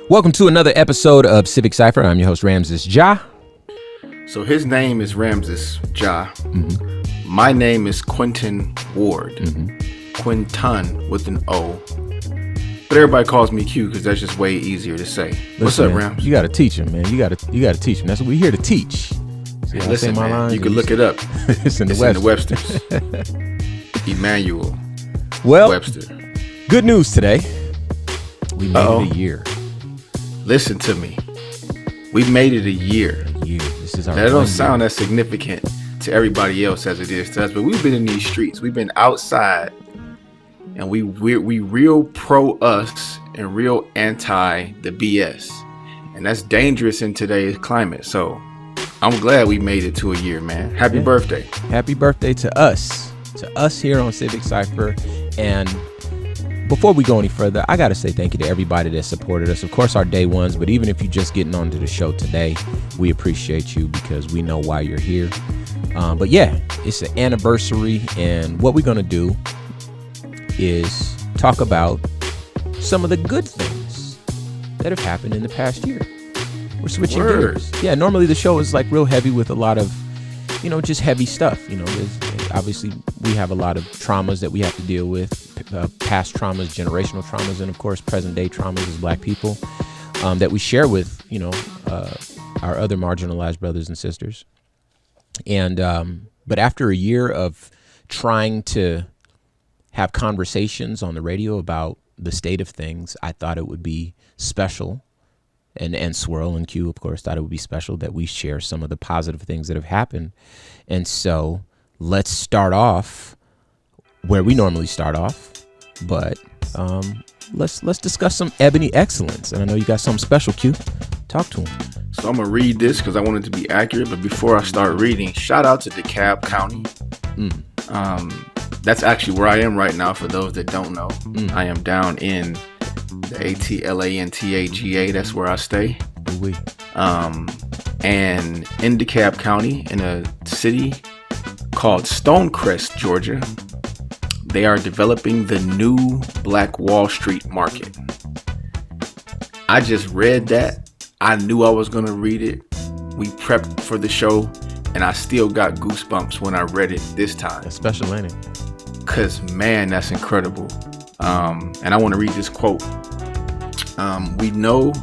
Welcome to another episode of Civic Cipher. I'm your host, Ramses Ja. So his name is Ramses Ja. Mm-hmm. My name is Quentin Ward. Mm-hmm. Quinton with an O. But everybody calls me Q because that's just way easier to say. What's up, Rams? You got to teach him, man. You got to teach him. That's what we're here to teach. Yeah, listen, man, you can look it up. It's in the Webster's. Emmanuel Webster. Good news today. We made it a year. Listen to me. We made it a year. This is our that don't sound as significant to everybody else as it is to us, but we've been in these streets. We've been outside, and we real pro us and real anti the BS, and that's dangerous in today's climate. So I'm glad we made it to a year, man. Happy birthday. Happy birthday to us here on Civic Cipher. And before we go any further, I got to say thank you to everybody that supported us. Of course, our day ones, but even if you're just getting onto the show today, we appreciate you because we know why you're here. But yeah, it's an anniversary, and what we're going to do is talk about some of the good things that have happened in the past year. We're switching gears. Yeah, normally the show is like real heavy with a lot of, just heavy stuff. Obviously we have a lot of traumas that we have to deal with, past traumas, generational traumas, and of course present day traumas as Black people that we share with, our other marginalized brothers and sisters. And but after a year of trying to have conversations on the radio about the state of things, I thought it would be special. And Swirl and Q, of course, thought it would be special that we share some of the positive things that have happened. And so let's start off where we normally start off, but let's discuss some ebony excellence. And I know you got something special, Q. Talk to him. So I'm gonna read this because I want it to be accurate. But before I start reading, shout out to DeKalb County. That's actually where I am right now. For those that don't know, I am down in the Atlanta. That's where I stay. And in DeKalb County, in a city called Stonecrest, Georgia, they are developing the new Black Wall Street market. I just read that. I knew I was going to read it. We prepped for the show, and I still got goosebumps when I read it this time. A special landing. Because, man, that's incredible. And I want to read this quote. We know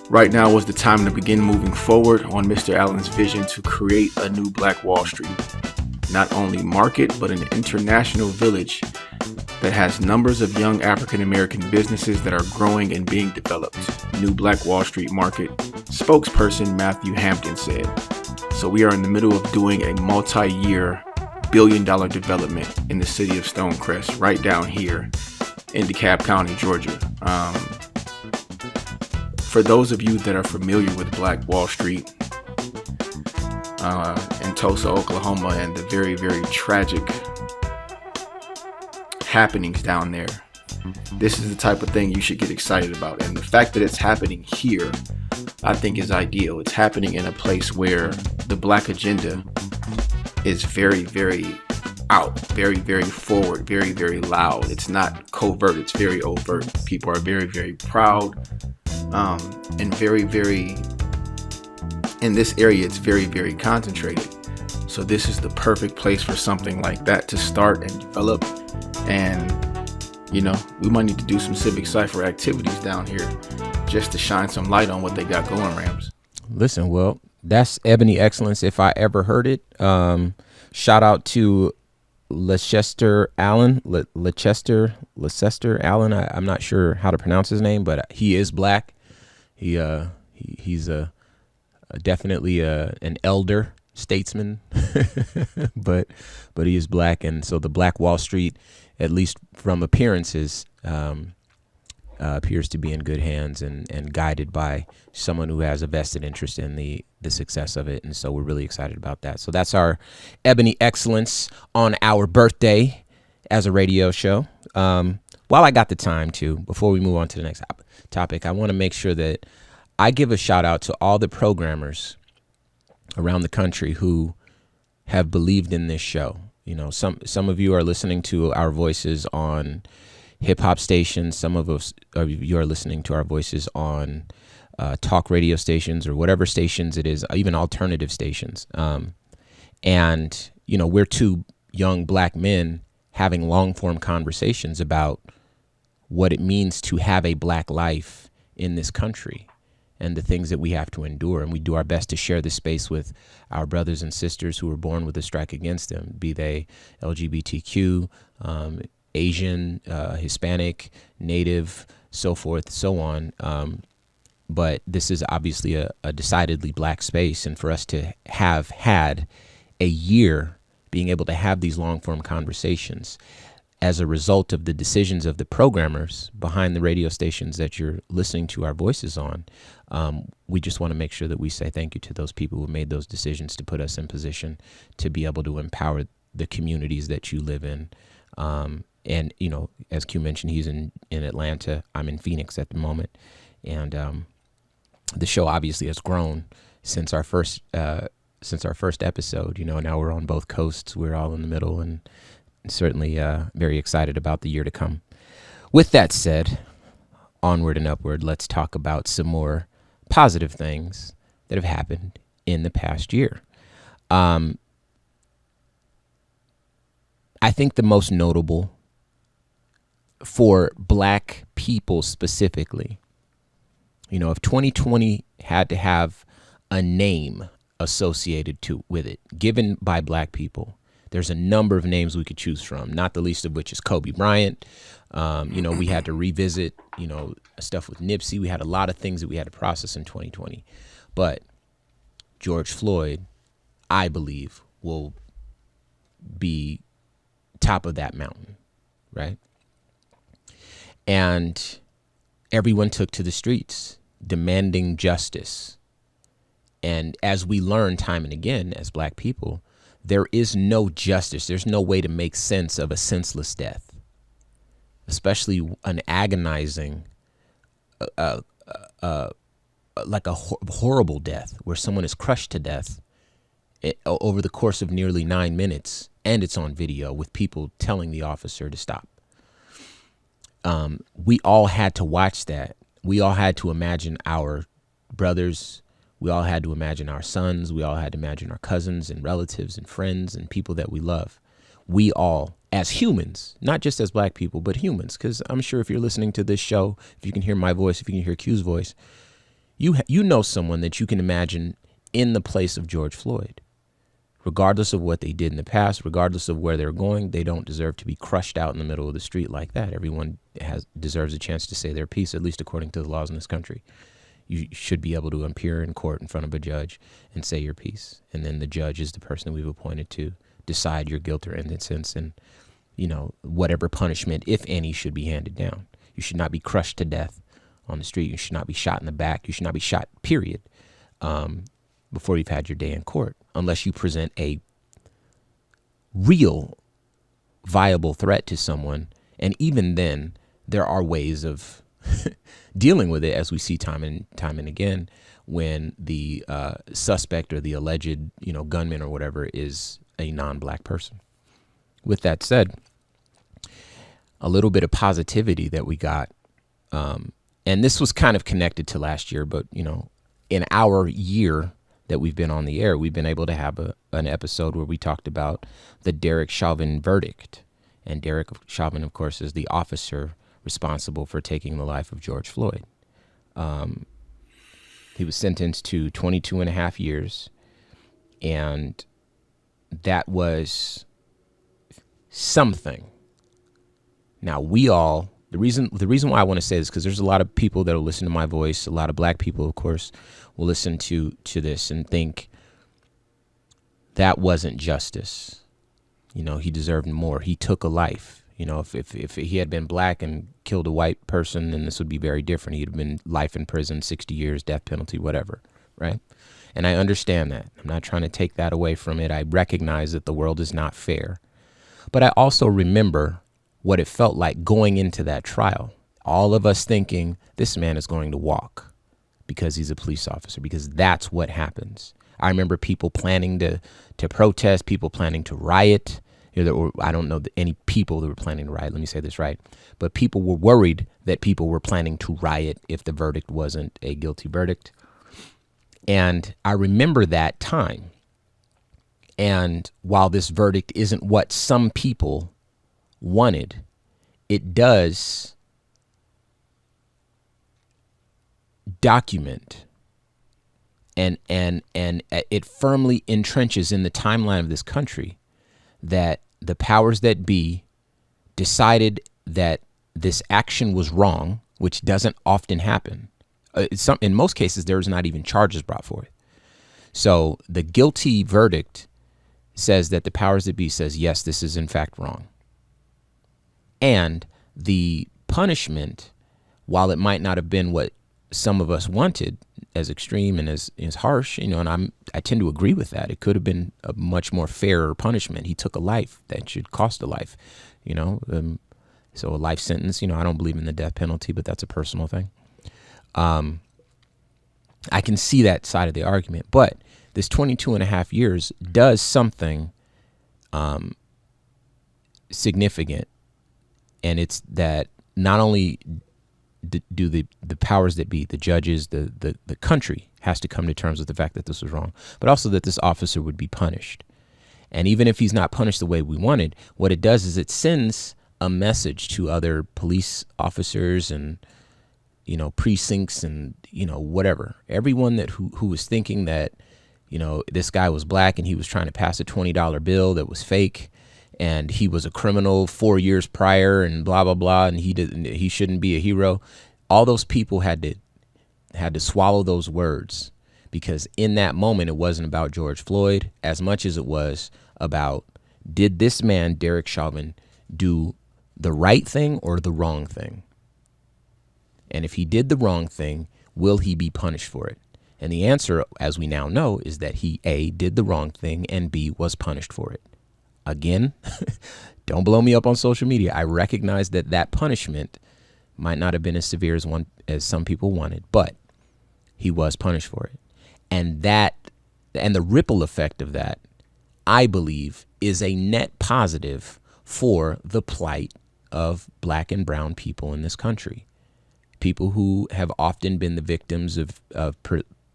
right now was the time to begin moving forward on Mr. Allen's vision to create a new Black Wall Street. Not only market, but an international village that has numbers of young African-American businesses that are growing and being developed. New Black Wall Street market, spokesperson Matthew Hampton said. So we are in the middle of doing a multi-year billion-dollar development in the city of Stonecrest, right down here in DeKalb County, Georgia. For those of you that are familiar with Black Wall Street in Tulsa, Oklahoma, and the very, very tragic happenings down there, this is the type of thing you should get excited about. And the fact that it's happening here, I think is ideal. It's happening in a place where the Black agenda is very, very out, very, very forward, very, very loud. It's not covert, it's very overt. People are very, very proud, and very, very, in this area, it's very, very concentrated. So this is the perfect place for something like that to start and develop. And, we might need to do some Civic Cipher activities down here just to shine some light on what they got going, Rams. Listen, well, that's ebony excellence if I ever heard it. Shout out to Leicester Allen. I'm not sure how to pronounce his name, but he is Black. He's definitely an elder statesman, but he is Black, and so the Black Wall Street, at least from appearances, appears to be in good hands and guided by someone who has a vested interest in the success of it. And so we're really excited about that. So that's our ebony excellence on our birthday as a radio show. While I got the time to, before we move on to the next topic, I want to make sure that I give a shout out to all the programmers around the country who have believed in this show. Some of you are listening to our voices on hip hop stations. Some of us, you're listening to our voices on talk radio stations or whatever stations it is, even alternative stations. And, we're two young black men having long form conversations about what it means to have a black life in this country and the things that we have to endure. And we do our best to share this space with our brothers and sisters who were born with a strike against them, be they LGBTQ, Asian, Hispanic, Native, so forth, so on. But this is obviously a decidedly black space. And for us to have had a year being able to have these long form conversations as a result of the decisions of the programmers behind the radio stations that you're listening to our voices on, we just want to make sure that we say thank you to those people who made those decisions to put us in position to be able to empower the communities that you live in. And, as Q mentioned, he's in Atlanta. I'm in Phoenix at the moment. And the show obviously has grown since our first episode. Now we're on both coasts. We're all in the middle, and certainly very excited about the year to come. With that said, onward and upward, let's talk about some more positive things that have happened in the past year. I think the most notable for black people specifically, if 2020 had to have a name associated with it, given by black people, there's a number of names we could choose from, not the least of which is Kobe Bryant. We had to revisit, stuff with Nipsey. We had a lot of things that we had to process in 2020. But George Floyd, I believe, will be top of that mountain, right? And everyone took to the streets demanding justice. And as we learn time and again as black people, there is no justice. There's no way to make sense of a senseless death, especially an agonizing, like a horrible death where someone is crushed to death over the course of nearly 9 minutes. And it's on video with people telling the officer to stop. We all had to watch that. We all had to imagine our brothers. We all had to imagine our sons. We all had to imagine our cousins and relatives and friends and people that we love. We all, as humans, not just as black people, but humans, because I'm sure if you're listening to this show, if you can hear my voice, if you can hear Q's voice, you know someone that you can imagine in the place of George Floyd. Regardless of what they did in the past, regardless of where they're going, they don't deserve to be crushed out in the middle of the street like that. Everyone deserves a chance to say their piece, at least according to the laws in this country. You should be able to appear in court in front of a judge and say your piece. And then the judge is the person that we've appointed to decide your guilt or innocence and, whatever punishment, if any, should be handed down. You should not be crushed to death on the street. You should not be shot in the back. You should not be shot, period, before you've had your day in court, unless you present a real viable threat to someone. And even then, there are ways of dealing with it, as we see time and again, when the suspect or the alleged, gunman or whatever is a non-black person. With that said, a little bit of positivity that we got, and this was kind of connected to last year, but in our year that we've been on the air, we've been able to have an episode where we talked about the Derek Chauvin verdict. And Derek Chauvin, of course, is the officer responsible for taking the life of George Floyd. He was sentenced to 22 and a half years. And that was something. Now, the reason why I want to say this, because there's a lot of people that will listen to my voice, a lot of black people, of course, will listen to this and think that wasn't justice. He deserved more. He took a life. If he had been black and killed a white person, then this would be very different. He'd have been life in prison, 60 years, death penalty, whatever, right? And I understand that. I'm not trying to take that away from it. I recognize that the world is not fair. But I also remember what it felt like going into that trial. All of us thinking this man is going to walk because he's a police officer, because that's what happens. I remember people planning to protest, people planning to riot Or I don't know any people that were planning to riot. Let me say this right. But people were worried that people were planning to riot if the verdict wasn't a guilty verdict. And I remember that time. And while this verdict isn't what some people wanted, it does document and it firmly entrenches in the timeline of this country that the powers that be decided that this action was wrong, which doesn't often happen. In most cases, there's not even charges brought for it. So the guilty verdict says that the powers that be says, yes, this is in fact wrong. And the punishment, while it might not have been what some of us wanted, as extreme and as harsh, and I tend to agree with that. It could have been a much more fairer punishment. He took a life that should cost a life, so a life sentence. I don't believe in the death penalty, but that's a personal thing. I can see that side of the argument, but this 22 and a half years does something significant, and it's that not only do the powers that be, the judges, the country has to come to terms with the fact that this was wrong, but also that this officer would be punished. And even if he's not punished the way we wanted, what it does is it sends a message to other police officers and, precincts and, whatever. Everyone who was thinking that, this guy was black and he was trying to pass a $20 bill that was fake, and he was a criminal 4 years prior and blah, blah, blah, and he shouldn't be a hero. All those people had to swallow those words, because in that moment, it wasn't about George Floyd as much as it was about, did this man, Derek Chauvin, do the right thing or the wrong thing? And if he did the wrong thing, will he be punished for it? And the answer, as we now know, is that he, A, did the wrong thing, and B, was punished for it. Again, don't blow me up on social media. I recognize that punishment might not have been as severe as some people wanted, but he was punished for it. And the ripple effect of that, I believe, is a net positive for the plight of black and brown people in this country. People who have often been the victims of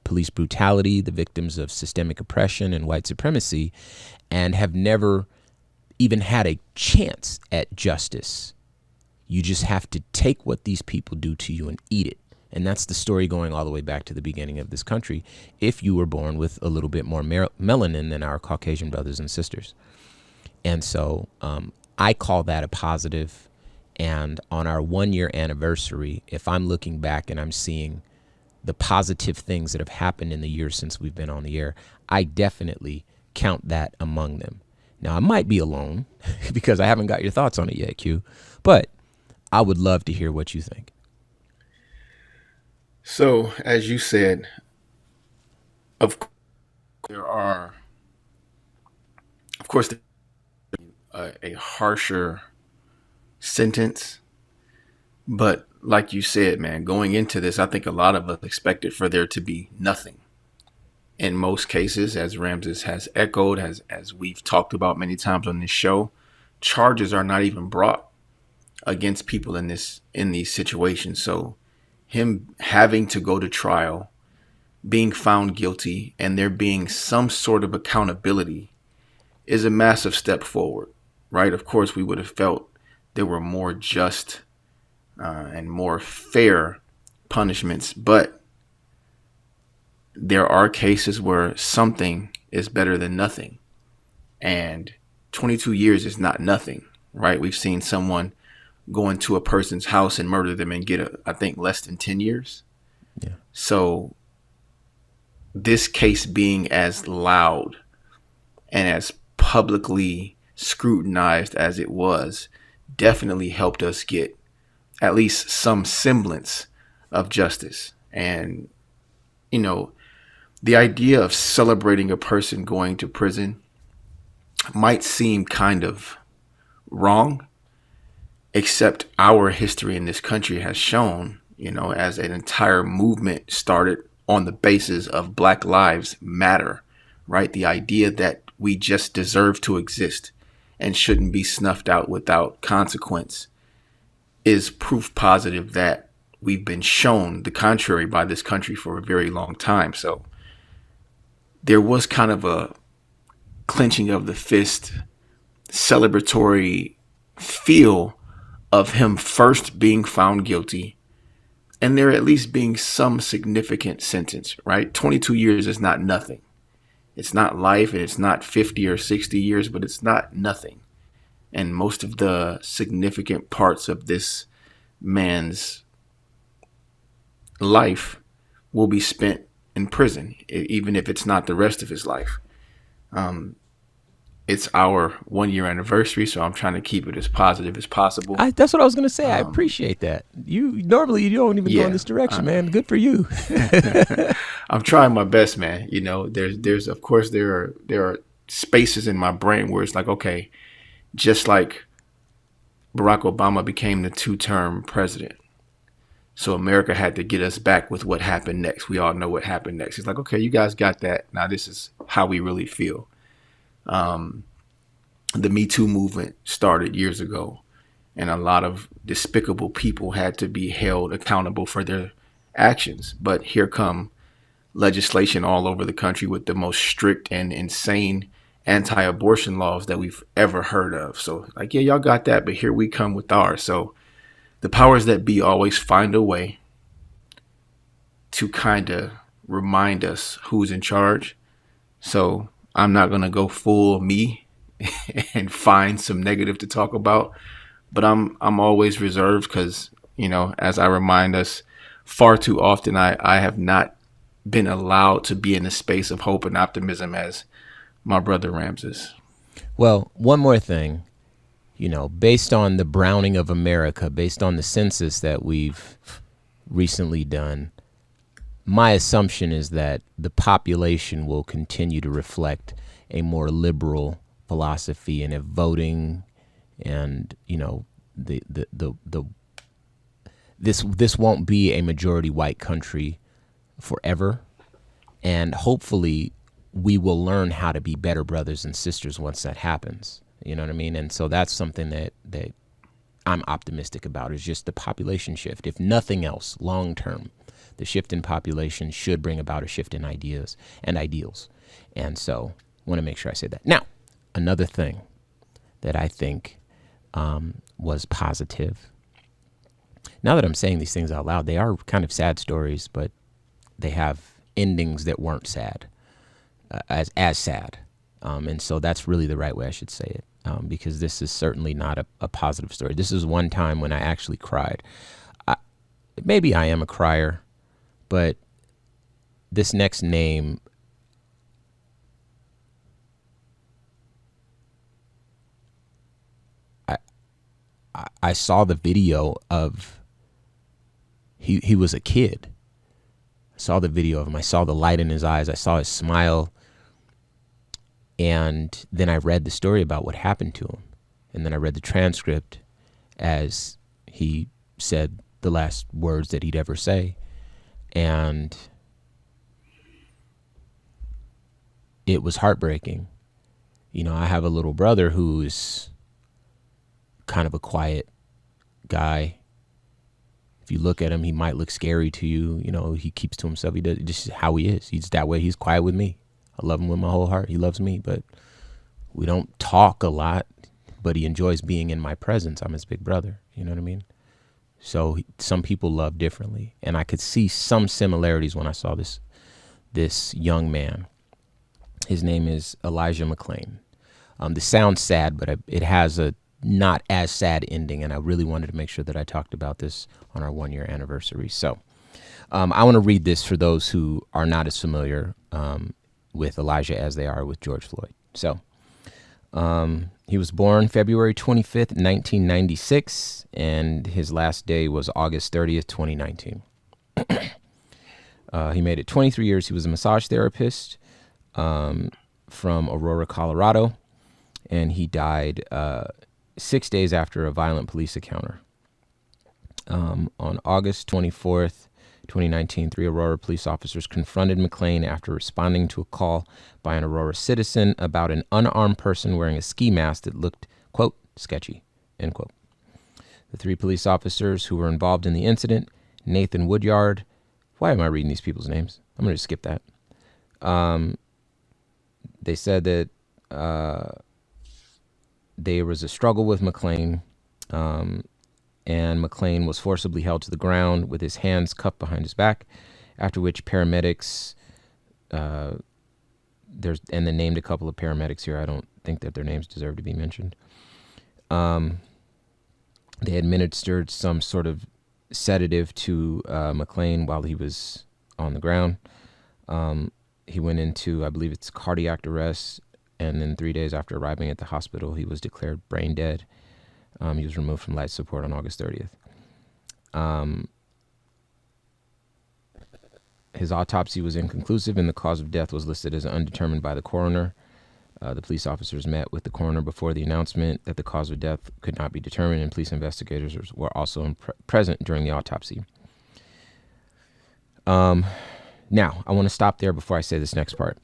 police brutality, the victims of systemic oppression and white supremacy, and have never even had a chance at justice. You just have to take what these people do to you and eat it. And that's the story going all the way back to the beginning of this country, if you were born with a little bit more melanin than our Caucasian brothers and sisters. And so I call that a positive. And on our 1 year anniversary, if I'm looking back and I'm seeing the positive things that have happened in the years since we've been on the air, I definitely count that among them. Now, I might be alone because I haven't got your thoughts on it yet, Q, but I would love to hear what you think. So, as you said, of course, a harsher sentence, but like you said, man, going into this, I think a lot of us expected for there to be nothing. In most cases, as Ramses has echoed, as we've talked about many times on this show, charges are not even brought against people in these situations. So him having to go to trial, being found guilty, and there being some sort of accountability is a massive step forward, right? Of course, we would have felt there were more just and more fair punishments, but there are cases where something is better than nothing. And 22 years is not nothing, right? We've seen someone go into a person's house and murder them and get, I think, less than 10 years. Yeah. So this case being as loud and as publicly scrutinized as it was definitely helped us get at least some semblance of justice. And, the idea of celebrating a person going to prison might seem kind of wrong, except our history in this country has shown, as an entire movement started on the basis of Black Lives Matter, right? The idea that we just deserve to exist and shouldn't be snuffed out without consequence is proof positive that we've been shown the contrary by this country for a very long time. So there was kind of a clenching of the fist, celebratory feel of him first being found guilty and there at least being some significant sentence, right? 22 years is not nothing. It's not life and it's not 50 or 60 years, but it's not nothing. And most of the significant parts of this man's life will be spent in prison, even if it's not the rest of his life. It's our 1 year anniversary, so I'm trying to keep it as positive as possible. That's what I was going to say. I appreciate that. You normally don't even go in this direction, man. Good for you. I'm trying my best, man. You know, there's of course there are spaces in my brain where it's like, okay, just like Barack Obama became the 2-term president. So America had to get us back with what happened next. We all know what happened next. It's like, okay, you guys got that. Now this is how we really feel. The Me Too movement started years ago, and a lot of despicable people had to be held accountable for their actions. But here come legislation all over the country with the most strict and insane anti-abortion laws that we've ever heard of. So like, yeah, y'all got that, but here we come with ours. So the powers that be always find a way to kind of remind us who's in charge. So I'm not going to go full me and find some negative to talk about, but I'm always reserved because, you know, as I remind us far too often, I have not been allowed to be in a space of hope and optimism as my brother Ramses. Well, one more thing, you know, based on the browning of America, based on the census that we've recently done, my assumption is that the population will continue to reflect a more liberal philosophy, and if voting and, you know, this won't be a majority white country forever, and hopefully we will learn how to be better brothers and sisters once that happens. You know what I mean? And so that's something that I'm optimistic about, is just the population shift. If nothing else, long term, the shift in population should bring about a shift in ideas and ideals. And so I want to make sure I say that. Now, another thing that I think was positive. Now that I'm saying these things out loud, they are kind of sad stories, but they have endings that weren't sad, as sad. And so that's really the right way I should say it, because this is certainly not a positive story. This is one time when I actually cried. Maybe I am a crier, but this next name, I saw the video of, he was a kid. I saw the video of him. I saw the light in his eyes. I saw his smile. And then I read the story about what happened to him. And then I read the transcript as he said the last words that he'd ever say. And it was heartbreaking. You know, I have a little brother who's kind of a quiet guy. If you look at him, he might look scary to you. You know, he keeps to himself. He does just how he is. He's that way. He's quiet with me. I love him with my whole heart. He loves me, but we don't talk a lot, but he enjoys being in my presence. I'm his big brother. You know what I mean? So some people love differently. And I could see some similarities when I saw this young man. His name is Elijah McClain. This sounds sad, but it has a not as sad ending, and I really wanted to make sure that I talked about this on our 1 year anniversary. So I want to read this for those who are not as familiar with Elijah as they are with George Floyd. So he was born February 25th, 1996, and his last day was August 30th, 2019. He made it 23 years. He was a massage therapist from Aurora, Colorado, and he died 6 days after a violent police encounter. On August 24th, 2019, 3 Aurora police officers confronted McLean after responding to a call by an Aurora citizen about an unarmed person wearing a ski mask that looked, quote, sketchy, end quote. The 3 police officers who were involved in the incident, Nathan Woodyard, why am I reading these people's names? I'm going to skip that. They said that there was a struggle with McLean, and McLean was forcibly held to the ground with his hands cuffed behind his back, after which paramedics, and they named a couple of paramedics here. I don't think that their names deserve to be mentioned. They administered some sort of sedative to McLean while he was on the ground. He went into, I believe it's cardiac arrest, and then 3 days after arriving at the hospital, he was declared brain dead. He was removed from life support on August 30th. His autopsy was inconclusive, and the cause of death was listed as undetermined by the coroner. The police officers met with the coroner before the announcement that the cause of death could not be determined, and police investigators were also present during the autopsy. Now, I want to stop there before I say this next part.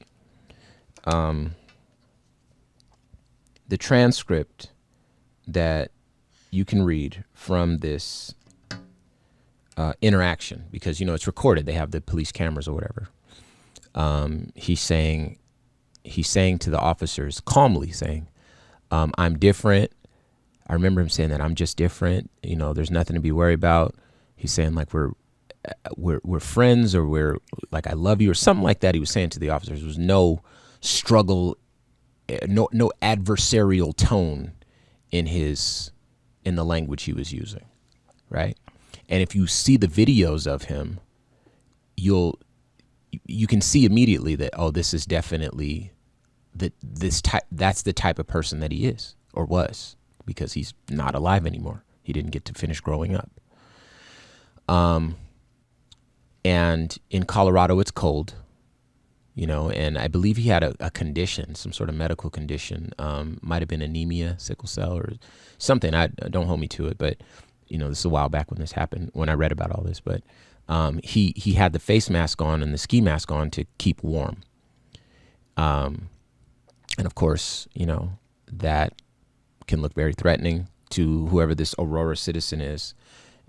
The transcript that you can read from this interaction, because, you know, it's recorded. They have the police cameras or whatever. He's saying to the officers, calmly saying, I'm different. I remember him saying that I'm just different. You know, there's nothing to be worried about. He's saying like we're friends, or we're like, I love you, or something like that. He was saying to the officers. There was no struggle, no adversarial tone in the language he was using, right? And if you see the videos of him, you can see immediately that, oh, this is definitely that's the type of person that he is or was, because he's not alive anymore. He didn't get to finish growing up. And in Colorado, it's cold, you know, and I believe he had a condition, some sort of medical condition, might have been anemia, sickle cell, or something. Don't hold me to it, but, you know, this is a while back when this happened, when I read about all this. But he had the face mask on and the ski mask on to keep warm. And of course, you know, that can look very threatening to whoever this Aurora citizen is.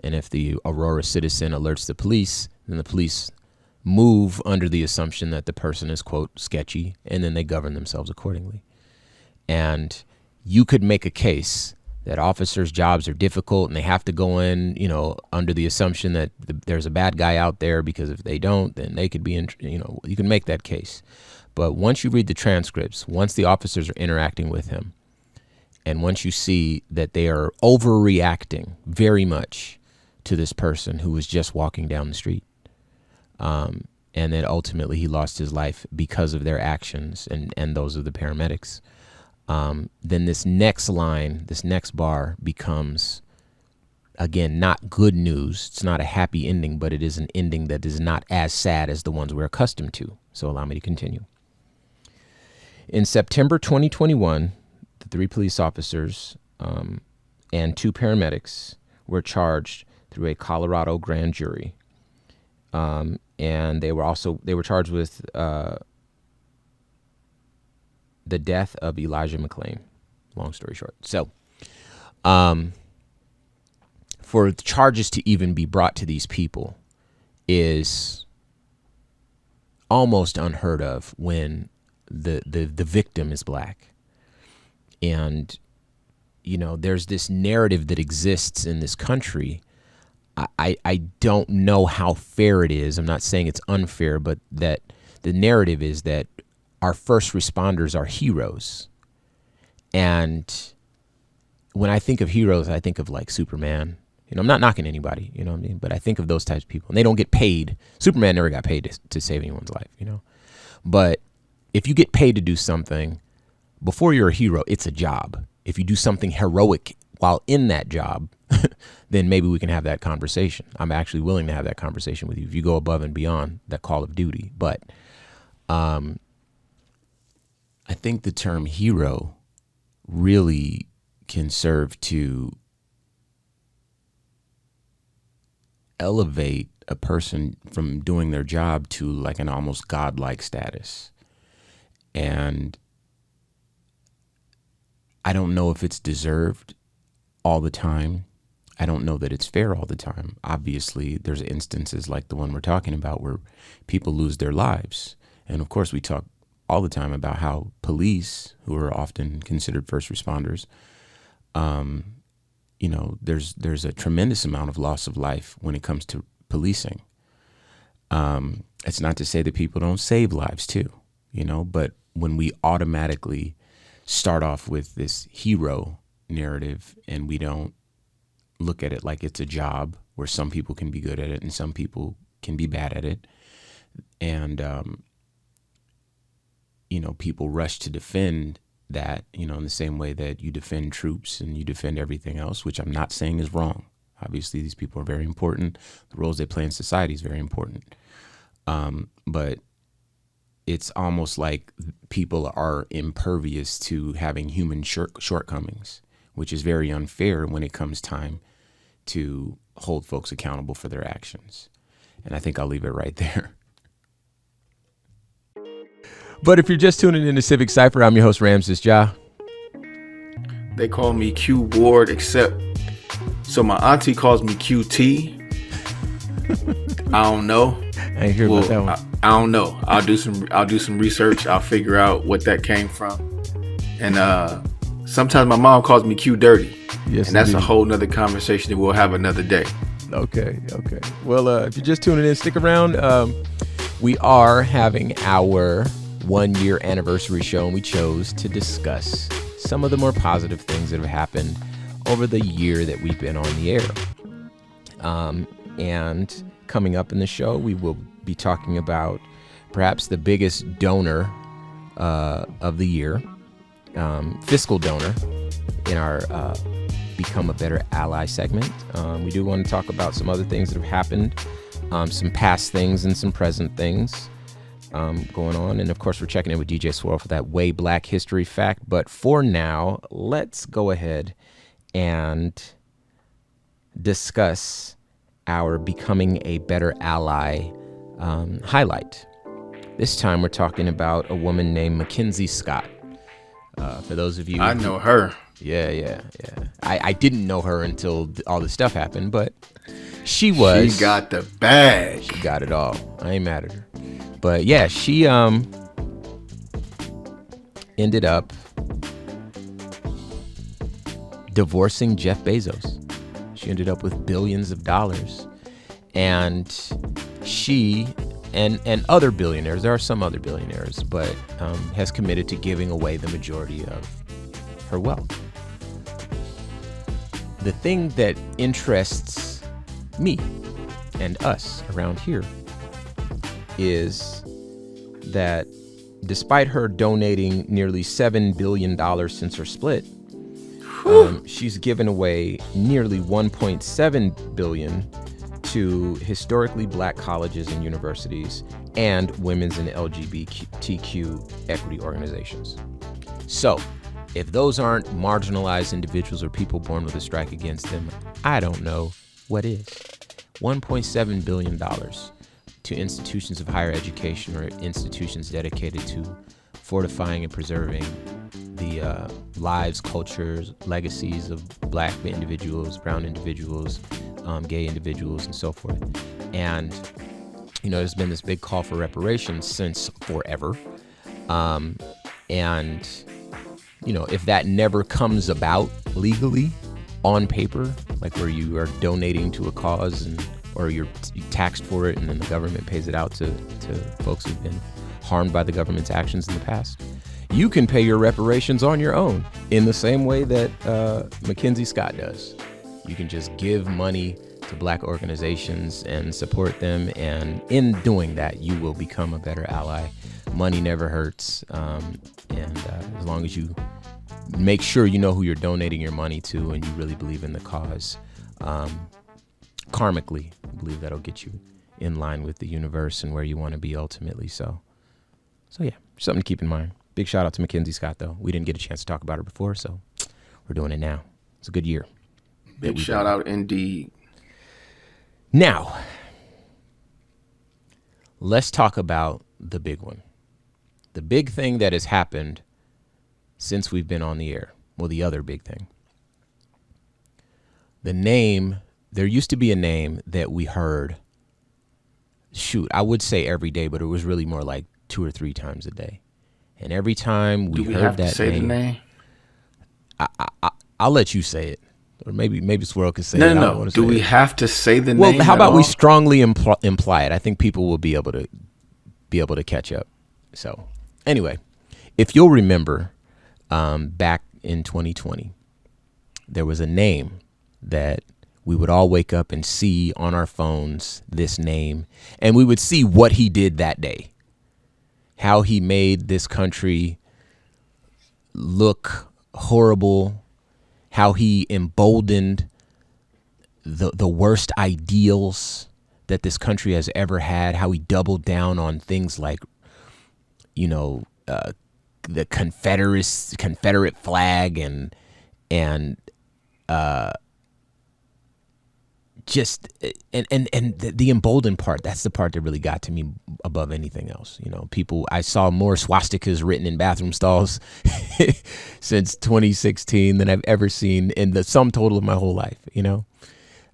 And if the Aurora citizen alerts the police, then the police move under the assumption that the person is, quote, sketchy, and then they govern themselves accordingly. And you could make a case that officers' jobs are difficult and they have to go in, you know, under the assumption that there's a bad guy out there, because if they don't, then they could be in, you know, you can make that case. But once you read the transcripts, once the officers are interacting with him, and once you see that they are overreacting very much to this person who was just walking down the street, and that ultimately he lost his life because of their actions and those of the paramedics, then this next line, this next bar becomes, again, not good news. It's not a happy ending, but it is an ending that is not as sad as the ones we're accustomed to. So allow me to continue. In September 2021, the 3 police officers and 2 paramedics were charged through a Colorado grand jury. And they were charged with the death of Elijah McLean, long story short. So for the charges to even be brought to these people is almost unheard of when the victim is black. And, you know, there's this narrative that exists in this country. I don't know how fair it is. I'm not saying it's unfair, but that the narrative is that our first responders are heroes. And when I think of heroes, I think of like Superman. You know, I'm not knocking anybody, you know what I mean? But I think of those types of people, and they don't get paid. Superman never got paid to save anyone's life, you know? But if you get paid to do something, before you're a hero, it's a job. If you do something heroic while in that job, then maybe we can have that conversation. I'm actually willing to have that conversation with you if you go above and beyond that call of duty. But I think the term hero really can serve to elevate a person from doing their job to like an almost godlike status. And I don't know if it's deserved all the time. I don't know that it's fair all the time. Obviously, there's instances like the one we're talking about where people lose their lives. And of course, we talk all the time about how police, who are often considered first responders, there's a tremendous amount of loss of life when it comes to policing. It's not to say that people don't save lives too, but when we automatically start off with this hero narrative and we don't look at it like it's a job where some people can be good at it and some people can be bad at it, and people rush to defend that, in the same way that you defend troops and you defend everything else, which I'm not saying is wrong. Obviously, these people are very important. The roles they play in society is very important. But it's almost like people are impervious to having human shortcomings, which is very unfair when it comes time to hold folks accountable for their actions. And I think I'll leave it right there. But if you're just tuning in to Civic Cipher, I'm your host, Ramses. Ja. They call me Q Ward, except so my auntie calls me QT. I don't know. I ain't hear about that one. I don't know. I'll do some research. I'll figure out what that came from. And sometimes my mom calls me Q Dirty. Yes, and that's indeed. a whole nother conversation that we'll have another day. Okay. Well, if you're just tuning in, stick around. We are having our 1-year anniversary show, and we chose to discuss some of the more positive things that have happened over the year that we've been on the air. And coming up in the show, we will be talking about perhaps the biggest donor of the year, fiscal donor, in our Become a Better Ally segment. We do want to talk about some other things that have happened, some past things and some present things going on. And of course, we're checking in with DJ Swirl for that Way Black History fact. But for now, let's go ahead and discuss our Becoming a Better Ally highlight. This time we're talking about a woman named Mackenzie Scott. For those of you, I know her. Yeah. I didn't know her until all this stuff happened, but she got the bag. She got it all. I ain't mad at her. But yeah, she ended up divorcing Jeff Bezos. She ended up with billions of dollars. And she and other billionaires, there are some other billionaires, but has committed to giving away the majority of her wealth. The thing that interests me and us around here is that despite her donating nearly $7 billion since her split, she's given away nearly $1.7 billion to historically black colleges and universities and women's and LGBTQ equity organizations. So, if those aren't marginalized individuals or people born with a strike against them, I don't know what is. $1.7 billion to institutions of higher education or institutions dedicated to fortifying and preserving the lives, cultures, legacies of black individuals, brown individuals, gay individuals, and so forth. And, there's been this big call for reparations since forever. And, if that never comes about legally on paper, like where you are donating to a cause or you're taxed for it and then the government pays it out to folks who've been harmed by the government's actions in the past, you can pay your reparations on your own in the same way that Mackenzie Scott does. You can just give money to black organizations and support them, and in doing that, you will become a better ally. Money never hurts, and as long as you make sure you know who you're donating your money to and you really believe in the cause, karmically, I believe that'll get you in line with the universe and where you want to be ultimately. So yeah, something to keep in mind. Big shout out to Mackenzie Scott, though. We didn't get a chance to talk about her before, so we're doing it now. It's a good year. Big shout out indeed. Now, let's talk about the big one. The big thing that has happened since we've been on the air. Well, the other big thing. The name, there used to be a name that we heard, shoot, I would say every day, but it was really more like 2 or 3 times a day. And every time we heard have that to say name, the name? I'll let you say it. Or maybe Swirl could say No, it. no. Do we have to say the Well, name? how at about we all? strongly imply it? I think people will be able to catch up. So, anyway, if you'll remember, back in 2020, there was a name that we would all wake up and see on our phones, this name, and we would see what he did that day, how he made this country look horrible, how he emboldened the worst ideals that this country has ever had, how he doubled down on things like, the Confederate flag and just and the emboldened part, that's the part that really got to me above anything else. People, I saw more swastikas written in bathroom stalls since 2016 than I've ever seen in the sum total of my whole life.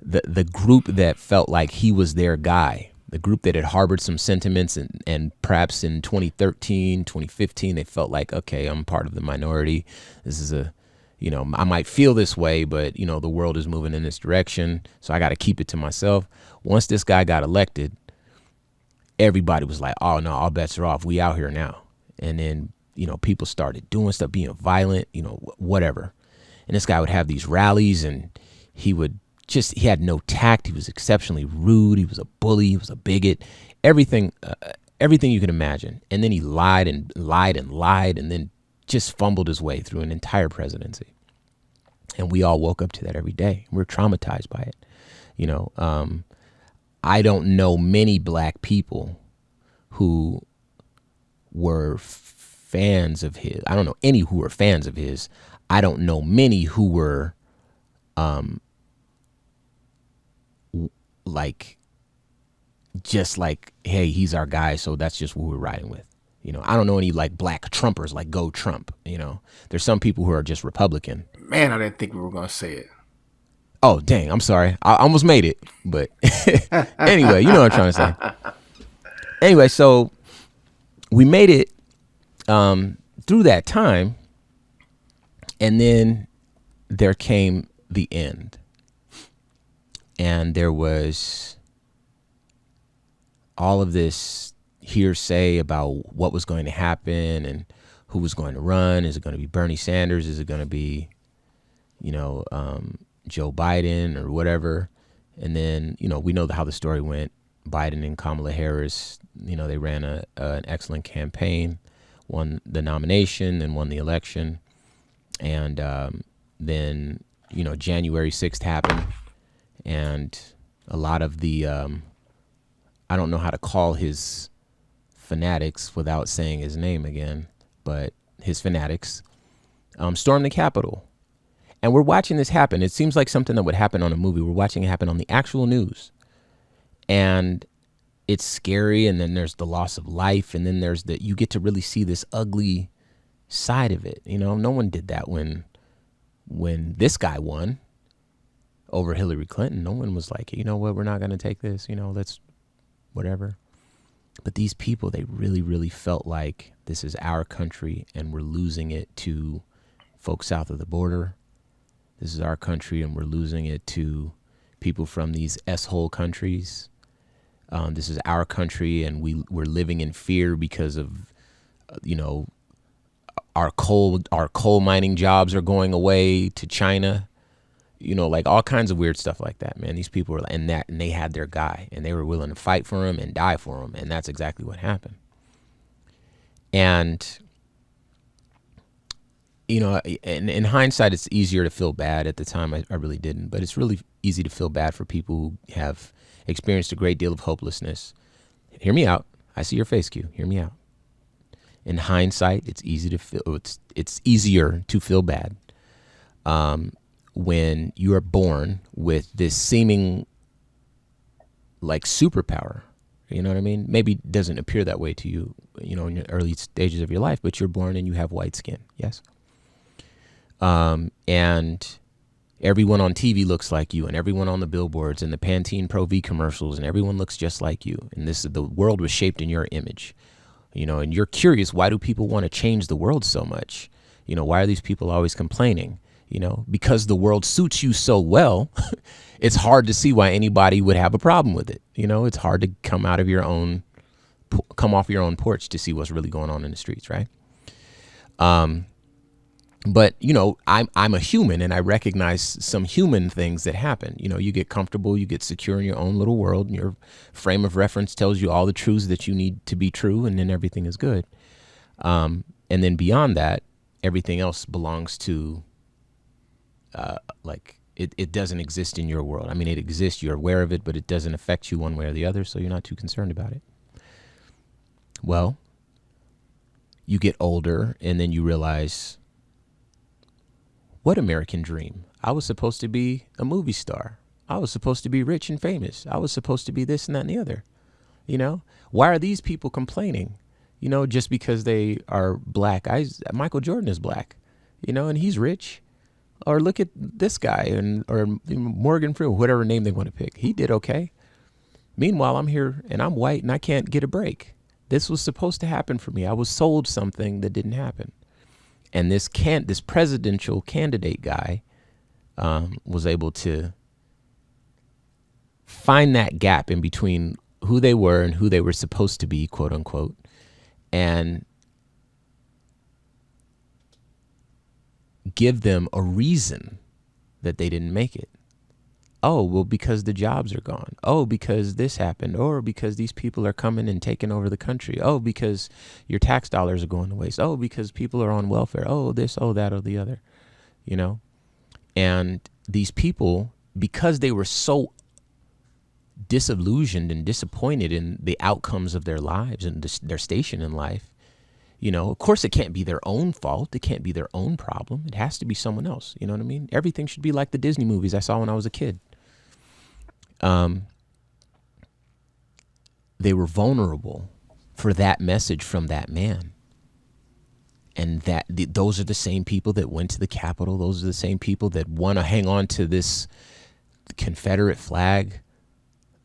The group that felt like he was their guy, the group that had harbored some sentiments and perhaps in 2013, 2015, they felt like, okay, I'm part of the minority. This is I might feel this way, but the world is moving in this direction, so I got to keep it to myself. Once this guy got elected, everybody was like, oh no, all bets are off. We out here now. And then, people started doing stuff, being violent, whatever. And this guy would have these rallies and he had no tact. He was exceptionally rude. He was a bully. He was a bigot, everything you can imagine. And then he lied and lied and lied and then just fumbled his way through an entire presidency. And we all woke up to that every day. We're traumatized by it. I don't know many black people who were fans of his. I don't know any who were fans of his. I don't know many who were just like, hey, he's our guy, so that's just who we're riding with. I don't know any like black Trumpers, like go Trump. There's some people who are just Republican. Man, I didn't think we were going to say it. Oh, dang. I'm sorry. I almost made it. But anyway, you know what I'm trying to say. Anyway, so we made it through that time. And then there came the end. And there was all of this hearsay about what was going to happen and who was going to run. Is it going to be Bernie Sanders? Is it going to be, Joe Biden or whatever? And then, we know how the story went. Biden and Kamala Harris, they ran an excellent campaign, won the nomination and won the election. And then, January 6th happened. And a lot of the, I don't know how to call his fanatics without saying his name again, but his fanatics stormed the Capitol. And we're watching this happen. It seems like something that would happen on a movie. We're watching it happen on the actual news. And it's scary. And then there's the loss of life. And then there's you get to really see this ugly side of it. No one did that when this guy won over Hillary Clinton. No one was like, you know what, we're not going to take this, let's whatever. But these people, they really, really felt like this is our country and we're losing it to folks south of the border. This is our country and we're losing it to people from these S-hole countries. This is our country and we're living in fear because of, our coal mining jobs are going away to China. Like all kinds of weird stuff like that, man. These people were, and they had their guy and they were willing to fight for him and die for him. And that's exactly what happened. And, in hindsight, it's easier to feel bad. At the time, I really didn't, but it's really easy to feel bad for people who have experienced a great deal of hopelessness. Hear me out. I see your face, Q. Hear me out. In hindsight, it's easier to feel bad. When you are born with this seeming like superpower, You know what I mean? Maybe it doesn't appear that way to you, in your early stages of your life, but you're born and you have white skin. Yes. And everyone on TV looks like you, and everyone on the billboards and the Pantene Pro V commercials, and everyone looks just like you. And the world was shaped in your image, and you're curious, why do people want to change the world so much? Why are these people always complaining? Because the world suits you so well, it's hard to see why anybody would have a problem with it. It's hard to come off your own porch to see what's really going on in the streets, right? But, I'm a human, and I recognize some human things that happen. You get comfortable, you get secure in your own little world, and your frame of reference tells you all the truths that you need to be true, and then everything is good. And then beyond that, everything else belongs to, it doesn't exist in your world. I mean, it exists, you're aware of it, but it doesn't affect you one way or the other, so you're not too concerned about it. Well, you get older, and then you realize, what American dream? I was supposed to be a movie star. I was supposed to be rich and famous. I was supposed to be this and that and the other. Why are these people complaining? Just because they are black. Michael Jordan is black, and he's rich. Or look at this guy, or Morgan Freeman, whatever name they want to pick. He did okay. Meanwhile, I'm here and I'm white and I can't get a break. This was supposed to happen for me. I was sold something that didn't happen. And this presidential candidate guy was able to find that gap in between who they were and who they were supposed to be, quote unquote, and give them a reason that they didn't make it. Oh, well, because the jobs are gone. Oh, because this happened. Or because these people are coming and taking over the country. Oh, because your tax dollars are going to waste. Oh, because people are on welfare. Oh, this, oh, that, or the other, And these people, because they were so disillusioned and disappointed in the outcomes of their lives and their station in life, of course, it can't be their own fault. It can't be their own problem. It has to be someone else. You know what I mean? Everything should be like the Disney movies I saw when I was a kid. They were vulnerable for that message from that man. And those are the same people that went to the Capitol. Those are the same people that want to hang on to this Confederate flag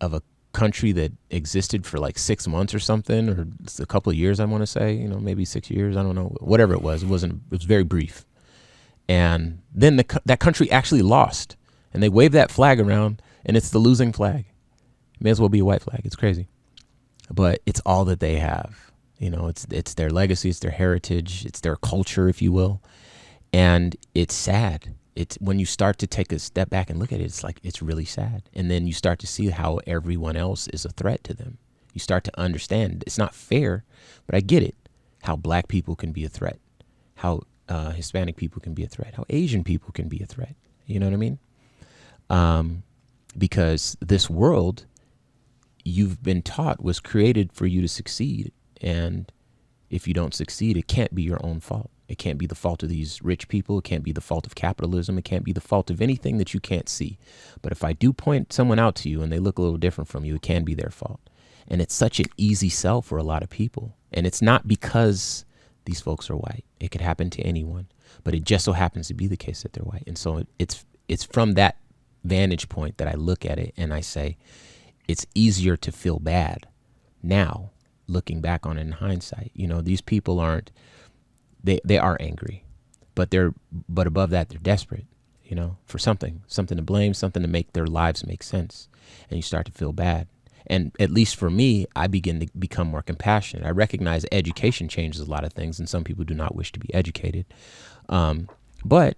of a country that existed for like 6 months or something, or a couple of years, I want to say, maybe 6 years. I don't know, whatever it was. It was very brief. And then that country actually lost, and they wave that flag around, and it's the losing flag. It may as well be a white flag. It's crazy, but it's all that they have. It's their legacy, it's their heritage, it's their culture, if you will. And it's sad. It's when you start to take a step back and look at it, it's really sad. And then you start to see how everyone else is a threat to them. You start to understand it's not fair, but I get it. How black people can be a threat, how Hispanic people can be a threat, how Asian people can be a threat. You know what I mean? Because this world, you've been taught, was created for you to succeed. And if you don't succeed, it can't be your own fault. It can't be the fault of these rich people. It can't be the fault of capitalism. It can't be the fault of anything that you can't see. But if I do point someone out to you and they look a little different from you, it can be their fault. And it's such an easy sell for a lot of people. And it's not because these folks are white. It could happen to anyone. But it just so happens to be the case that they're white. And so it's from that vantage point that I look at it and I say, it's easier to feel bad now, looking back on it in hindsight. These people aren't, they are angry, but above that, they're desperate, for something to blame, something to make their lives make sense. And you start to feel bad. And at least for me, I begin to become more compassionate. I recognize education changes a lot of things, and some people do not wish to be educated. But,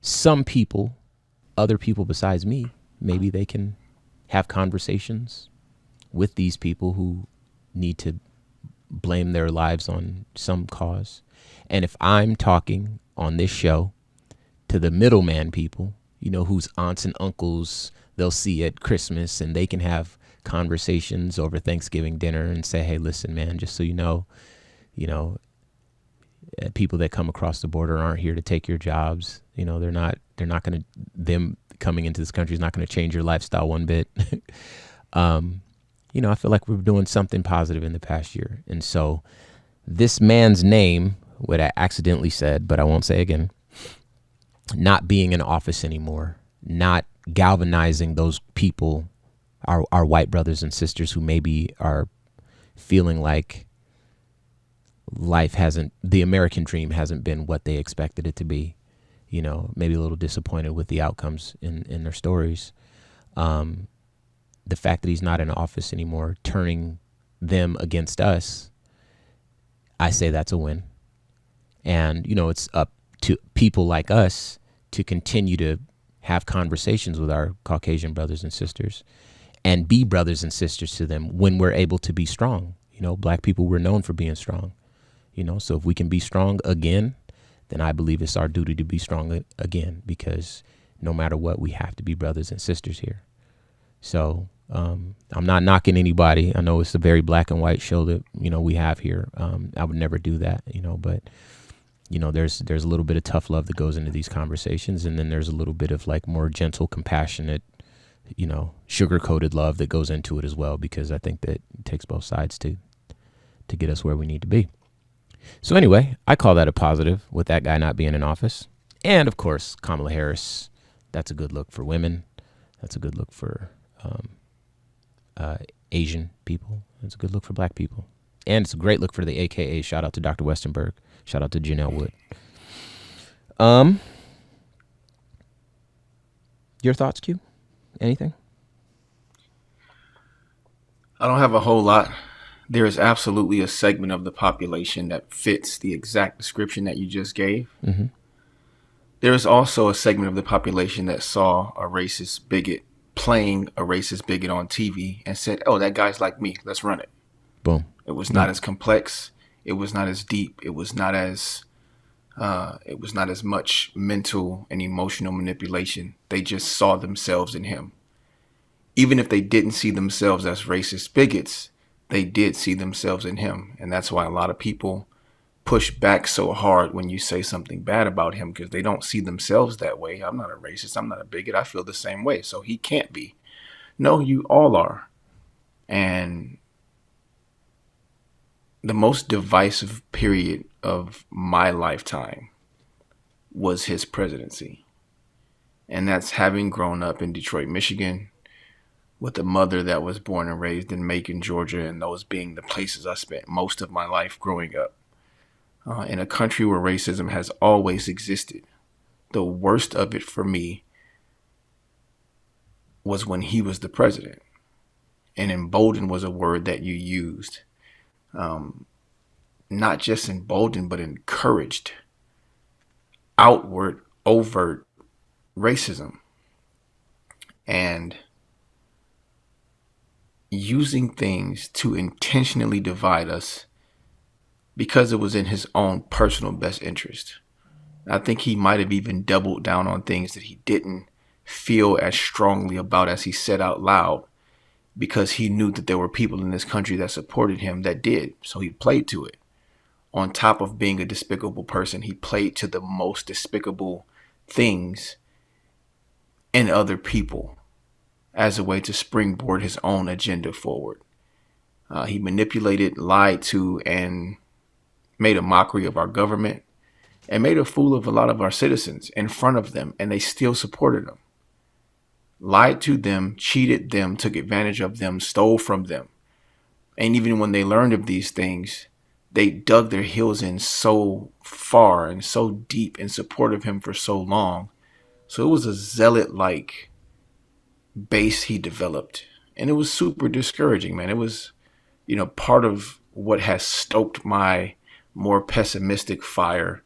some people, other people besides me, maybe they can have conversations with these people who need to blame their lives on some cause. And if I'm talking on this show to the middleman people, whose aunts and uncles they'll see at Christmas, and they can have conversations over Thanksgiving dinner and say, hey, listen, man, just so you know, people that come across the border aren't here to take your jobs. They're not going to, them coming into this country is not going to change your lifestyle one bit. I feel like we're doing something positive in the past year. And so this man's name, what I accidentally said, but I won't say again, not being in office anymore, not galvanizing those people, our white brothers and sisters who maybe are feeling like the American dream hasn't been what they expected it to be, maybe a little disappointed with the outcomes in their stories. The fact that he's not in office anymore, turning them against us, I say that's a win. And, it's up to people like us to continue to have conversations with our Caucasian brothers and sisters and be brothers and sisters to them when we're able to be strong. Black people, we're known for being strong. So if we can be strong again, then I believe it's our duty to be strong again, because no matter what, we have to be brothers and sisters here. So I'm not knocking anybody. I know it's a very black and white show that, we have here. I would never do that, but there's a little bit of tough love that goes into these conversations. And then there's a little bit of like more gentle, compassionate, sugar-coated love that goes into it as well, because I think that it takes both sides to get us where we need to be. So anyway, I call that a positive with that guy not being in office. And of course, Kamala Harris, that's a good look for women. That's a good look for Asian people. It's a good look for black people. And it's a great look for the AKA. Shout out to Dr. Westenberg. Shout out to Janelle Wood. Your thoughts, Q? Anything? I don't have a whole lot. There is absolutely a segment of the population that fits the exact description that you just gave. Mm-hmm. There is also a segment of the population that saw a racist bigot playing a racist bigot on TV and said, oh, that guy's like me. Let's run it. Boom. It was not as complex. It was not as deep. It was not as much mental and emotional manipulation. They just saw themselves in him. Even if they didn't see themselves as racist bigots, they did see themselves in him. And that's why a lot of people push back so hard when you say something bad about him, because they don't see themselves that way. I'm not a racist. I'm not a bigot. I feel the same way. So he can't be. No, you all are. And the most divisive period of my lifetime was his presidency. And that's having grown up in Detroit, Michigan, with a mother that was born and raised in Macon, Georgia, and those being the places I spent most of my life growing up. In a country where racism has always existed. The worst of it for me was when he was the president. And emboldened was a word that you used. Not just emboldened, but encouraged outward, overt racism. And using things to intentionally divide us because it was in his own personal best interest. I think he might have even doubled down on things that he didn't feel as strongly about as he said out loud, because he knew that there were people in this country that supported him that did. So he played to it. On top of being a despicable person, he played to the most despicable things in other people as a way to springboard his own agenda forward. He manipulated, lied to, and made a mockery of our government, and made a fool of a lot of our citizens in front of them, and they still supported him. Lied to them, cheated them, took advantage of them, stole from them. And even when they learned of these things, they dug their heels in so far and so deep in support of him for so long. So it was a zealot-like base he developed. And it was super discouraging, man. It was, part of what has stoked my more pessimistic fire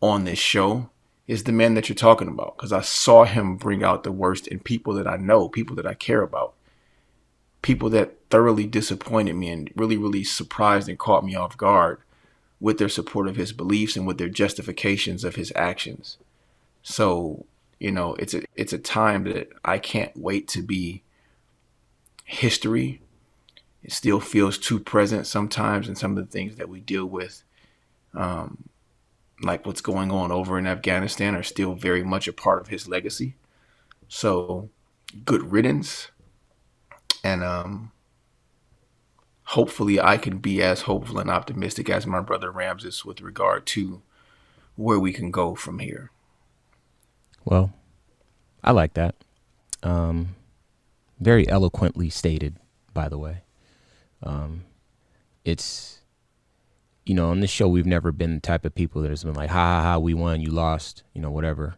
on this show is the man that you're talking about. Because I saw him bring out the worst in people that I know, people that I care about. People that thoroughly disappointed me and really, really surprised and caught me off guard with their support of his beliefs and with their justifications of his actions. So, it's a time that I can't wait to be history. It still feels too present sometimes in some of the things that we deal with. Like what's going on over in Afghanistan are still very much a part of his legacy. So good riddance. And hopefully I can be as hopeful and optimistic as my brother Ramses with regard to where we can go from here. Well, I like that. Very eloquently stated, by the way. It's, on this show, we've never been the type of people that has been like, ha ha ha, we won, you lost, whatever.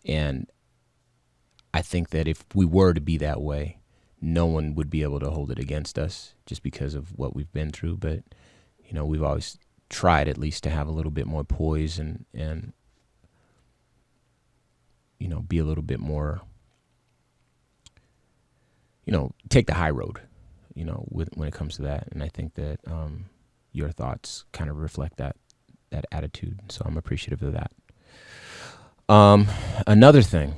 And I think that if we were to be that way, no one would be able to hold it against us just because of what we've been through. But, we've always tried at least to have a little bit more poise and be a little bit more, take the high road, when it comes to that. And I think that your thoughts kind of reflect that attitude. So I'm appreciative of that. Another thing,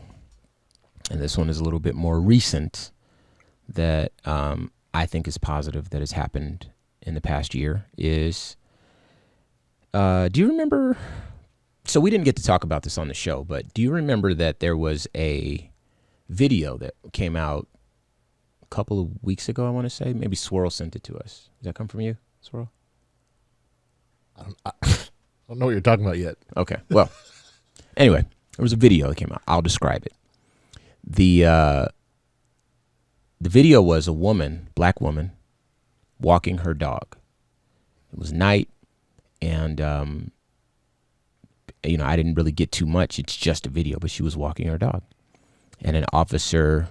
and this one is a little bit more recent, that I think is positive that has happened in the past year is, do you remember, so we didn't get to talk about this on the show, but do you remember that there was a video that came out a couple of weeks ago, I want to say? Maybe Swirl sent it to us. Does that come from you, Swirl? I don't know what you're talking about yet. Okay, well, anyway, there was a video that came out. I'll describe it. The video was a woman, black woman, walking her dog. It was night, and I didn't really get too much. It's just a video, but she was walking her dog, and an officer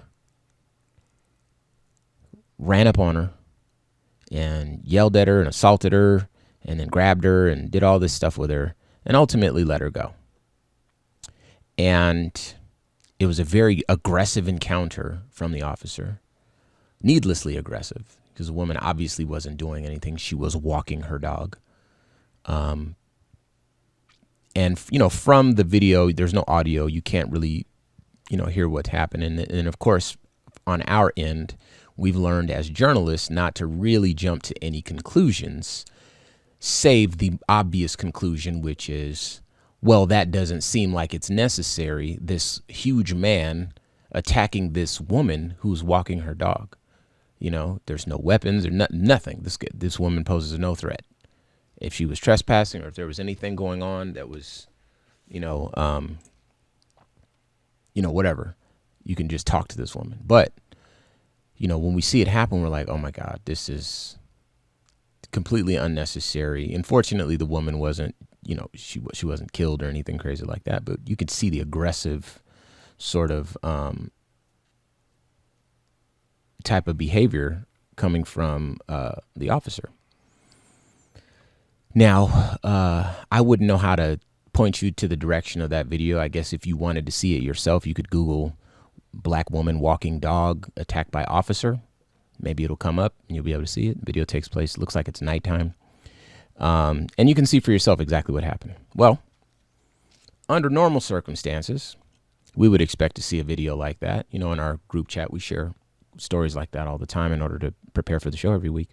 ran up on her and yelled at her and assaulted her, and then grabbed her and did all this stuff with her, and ultimately let her go. And it was a very aggressive encounter from the officer, needlessly aggressive, because the woman obviously wasn't doing anything. She was walking her dog. And, from the video, there's no audio. You can't really, hear what's happening. And of course, on our end, we've learned as journalists not to really jump to any conclusions, save the obvious conclusion, which is, well, that doesn't seem like it's necessary. This huge man attacking this woman who's walking her dog. There's no weapons or nothing. This woman poses no threat. If she was trespassing or if there was anything going on that was, whatever, you can just talk to this woman. But, when we see it happen, we're like, oh my God, this is completely unnecessary. Unfortunately, the woman wasn't, she wasn't killed or anything crazy like that, but you could see the aggressive sort of type of behavior coming from the officer. Now, I wouldn't know how to point you to the direction of that video. I guess if you wanted to see it yourself, you could Google black woman walking dog attacked by officer. Maybe it'll come up and you'll be able to see it. The video takes place, looks like it's nighttime. And you can see for yourself exactly what happened. Well, under normal circumstances, we would expect to see a video like that. In our group chat, we share stories like that all the time in order to prepare for the show every week.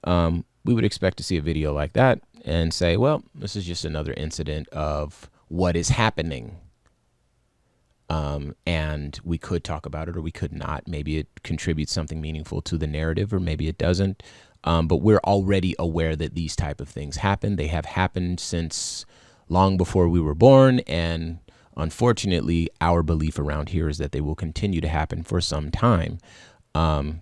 We would expect to see a video like that and say, well, this is just another incident of what is happening. And we could talk about it or we could not. Maybe it contributes something meaningful to the narrative or maybe it doesn't. But we're already aware that these type of things happen. They have happened since long before we were born. And unfortunately, our belief around here is that they will continue to happen for some time. And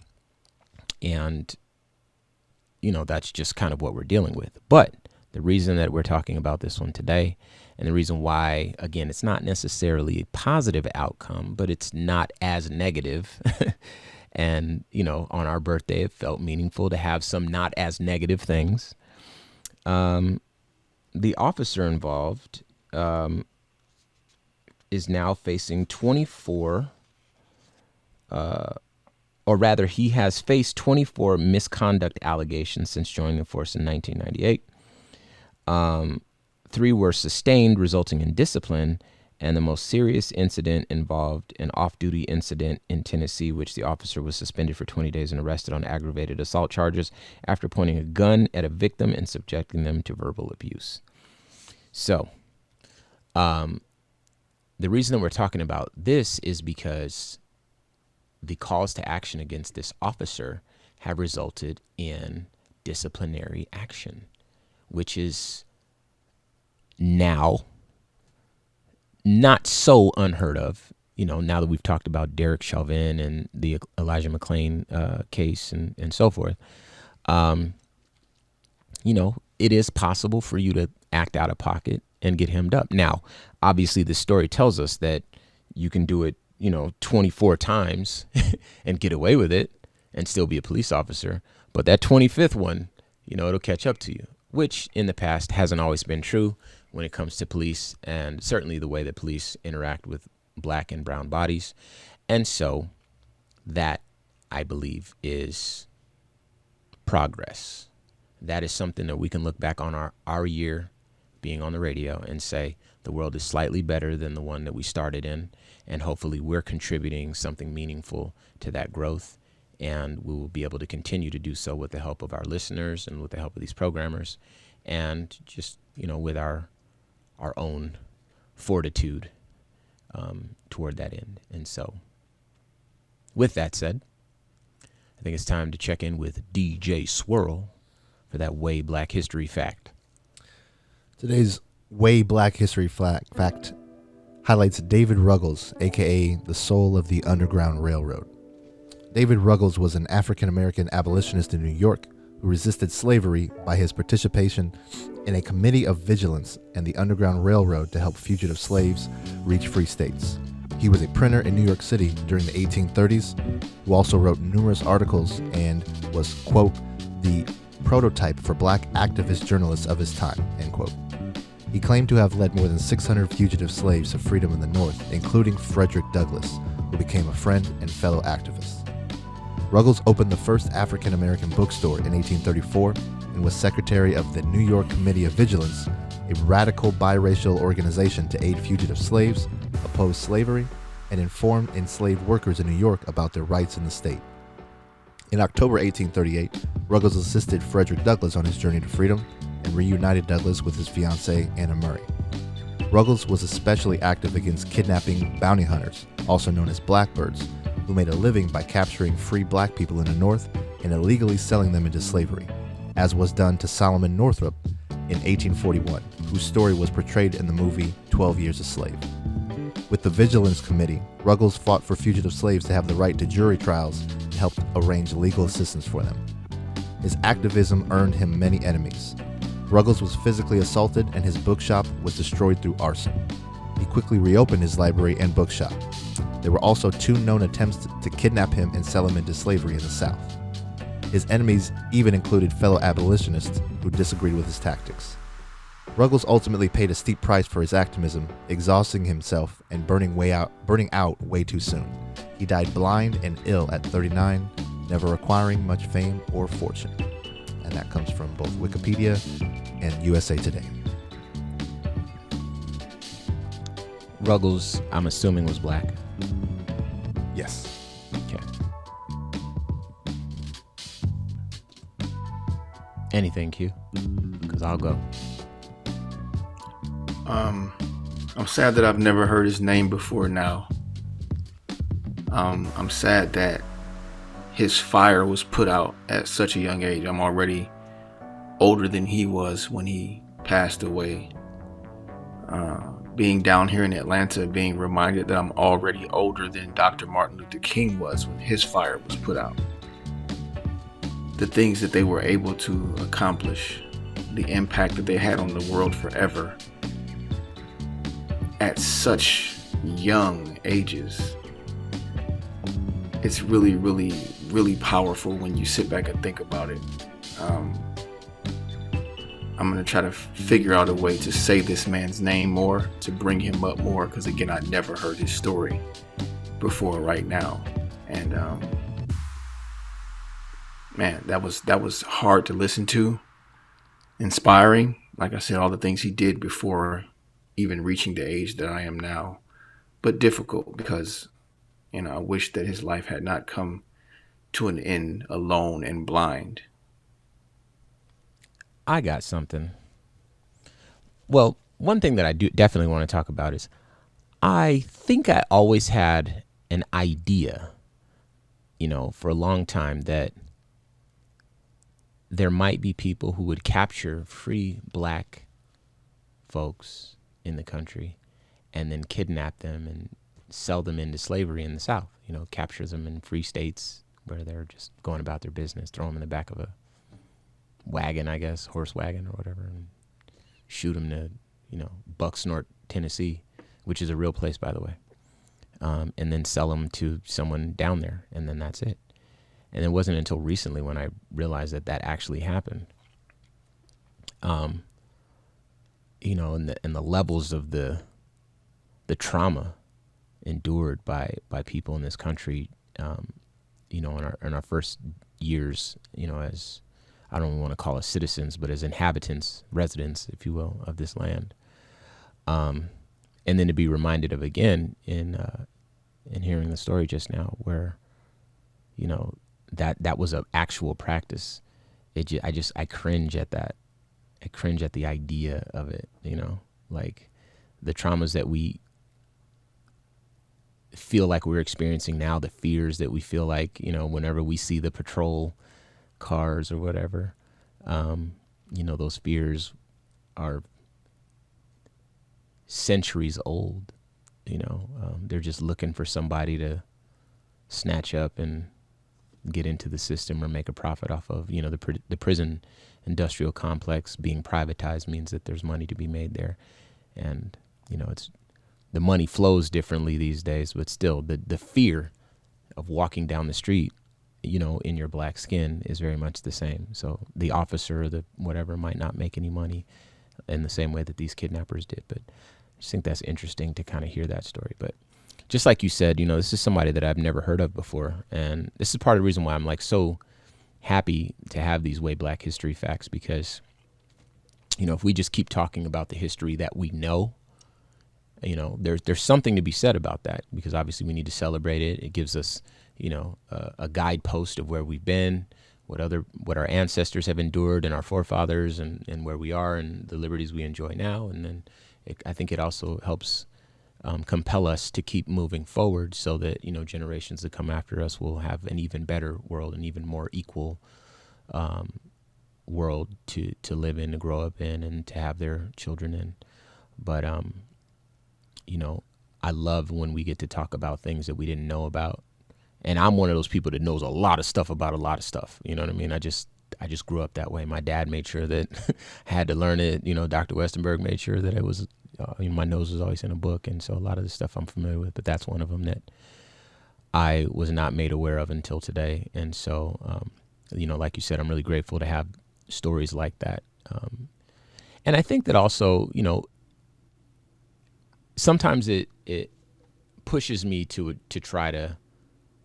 that's just kind of what we're dealing with. But the reason that we're talking about this one today, and the reason why, again, it's not necessarily a positive outcome, but it's not as negative. And, on our birthday, it felt meaningful to have some not as negative things. The officer involved is now facing 24, or rather, he has faced 24 misconduct allegations since joining the force in 1998. 3 were sustained, resulting in discipline, and the most serious incident involved an off-duty incident in Tennessee, which the officer was suspended for 20 days and arrested on aggravated assault charges after pointing a gun at a victim and subjecting them to verbal abuse. So, the reason that we're talking about this is because the calls to action against this officer have resulted in disciplinary action, which is now not so unheard of. Now that we've talked about Derek Chauvin and the Elijah McClain case and so forth, it is possible for you to act out of pocket and get hemmed up. Now, obviously, the story tells us that you can do it, 24 times and get away with it and still be a police officer. But that 25th one, it'll catch up to you, which in the past hasn't always been true when it comes to police, and certainly the way that police interact with black and brown bodies. And so that, I believe, is progress. That is something that we can look back on our year being on the radio and say the world is slightly better than the one that we started in, and hopefully we're contributing something meaningful to that growth, and we will be able to continue to do so with the help of our listeners and with the help of these programmers, and just with our own fortitude toward that end. And so with that said, I think it's time to check in with DJ Swirl for that Way Black History Fact. Today's Way Black History Fact highlights David Ruggles, a.k.a. the soul of the Underground Railroad. David Ruggles was an African-American abolitionist in New York who resisted slavery by his participation in a committee of vigilance and the Underground Railroad to help fugitive slaves reach free states. He was a printer in New York City during the 1830s, who also wrote numerous articles and was, quote, the prototype for black activist journalists of his time, end quote. He claimed to have led more than 600 fugitive slaves to freedom in the North, including Frederick Douglass, who became a friend and fellow activist. Ruggles opened the first African-American bookstore in 1834 and was secretary of the New York Committee of Vigilance, a radical biracial organization to aid fugitive slaves, oppose slavery, and inform enslaved workers in New York about their rights in the state. In October 1838, Ruggles assisted Frederick Douglass on his journey to freedom and reunited Douglass with his fiancée, Anna Murray. Ruggles was especially active against kidnapping bounty hunters, also known as blackbirds, who made a living by capturing free black people in the North and illegally selling them into slavery, as was done to Solomon Northup in 1841, whose story was portrayed in the movie 12 Years a Slave. With the Vigilance Committee, Ruggles fought for fugitive slaves to have the right to jury trials and helped arrange legal assistance for them. His activism earned him many enemies. Ruggles was physically assaulted and his bookshop was destroyed through arson. He quickly reopened his library and bookshop. There were also 2 known attempts to kidnap him and sell him into slavery in the South. His enemies even included fellow abolitionists who disagreed with his tactics. Ruggles ultimately paid a steep price for his activism, exhausting himself and burning out way too soon. He died blind and ill at 39, never acquiring much fame or fortune. And that comes from both Wikipedia and USA Today. Ruggles, I'm assuming, was black. Yes. Okay. Anything, Q? Because I'll go. I'm sad that I've never heard his name before now. I'm sad that his fire was put out at such a young age. I'm already older than he was when he passed away. Being down here in Atlanta, being reminded that I'm already older than Dr. Martin Luther King was when his fire was put out. The things that they were able to accomplish, the impact that they had on the world forever at such young ages. It's really, really, really powerful when you sit back and think about it. I'm going to try to figure out a way to say this man's name more, to bring him up more, because again, I never heard his story before right now. And man, that was hard to listen to, inspiring. Like I said, all the things he did before even reaching the age that I am now, but difficult because, I wish that his life had not come to an end alone and blind. I got something. Well, one thing that I do definitely want to talk about is I think I always had an idea, for a long time that there might be people who would capture free black folks in the country and then kidnap them and sell them into slavery in the South, capture them in free states where they're just going about their business, throw them in the back of a wagon, I guess, horse wagon or whatever, and shoot them to, Bucksnort, Tennessee, which is a real place, by the way, and then sell them to someone down there, and then that's it. And it wasn't until recently when I realized that actually happened. And the levels of the trauma endured by people in this country, in our first years, as I don't want to call us citizens, but as inhabitants, residents, if you will, of this land. And then to be reminded of again in hearing the story just now, where, that was an actual practice. I cringe at that. I cringe at the idea of it, like the traumas that we feel like we're experiencing now, the fears that we feel like, whenever we see the patrol cars or whatever, those fears are centuries old. They're just looking for somebody to snatch up and get into the system or make a profit off of. The prison industrial complex being privatized means that there's money to be made there, and it's the money flows differently these days, but still the fear of walking down the street, in your black skin is very much the same. So the officer or the whatever might not make any money in the same way that these kidnappers did. But I just think that's interesting to kind of hear that story. But just like you said, this is somebody that I've never heard of before. And this is part of the reason why I'm like so happy to have these way black history facts, because, if we just keep talking about the history that we know, there's something to be said about that, because obviously we need to celebrate it. It gives us, a guidepost of where we've been, what our ancestors have endured and our forefathers, and where we are and the liberties we enjoy now. And then I think it also helps compel us to keep moving forward, so that, generations that come after us will have an even better world, an even more equal world to live in, to grow up in, and to have their children in. But, I love when we get to talk about things that we didn't know about. And I'm one of those people that knows a lot of stuff about a lot of stuff. You know what I mean? I just grew up that way. My dad made sure that I had to learn it. Dr. Westenberg made sure that it was, my nose was always in a book. And so a lot of the stuff I'm familiar with, but that's one of them that I was not made aware of until today. And so, like you said, I'm really grateful to have stories like that. And I think that also, sometimes it pushes me to try to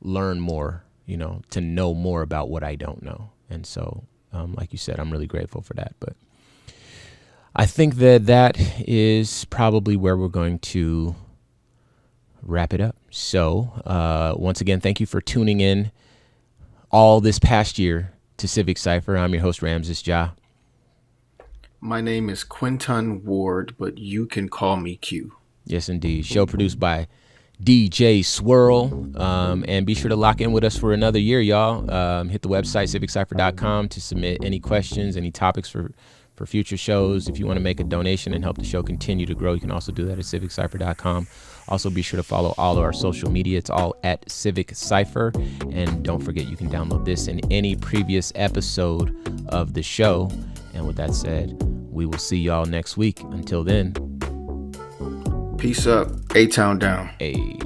learn more, to know more about what I don't know. And so, like you said, I'm really grateful for that. But I think that is probably where we're going to wrap it up. So once again, thank you for tuning in all this past year to Civic Cipher. I'm your host, Ramses Ja. My name is Quinton Ward, but you can call me Q. Yes, indeed. Show produced by DJ Swirl. And be sure to lock in with us for another year, y'all. Hit the website, civiccipher.com, to submit any questions, any topics for future shows. If you want to make a donation and help the show continue to grow, you can also do that at civiccipher.com. Also, be sure to follow all of our social media. It's all at Civic Cipher. And don't forget, you can download this and any previous episode of the show. And with that said, we will see y'all next week. Until then, peace up. A-Town down. Hey.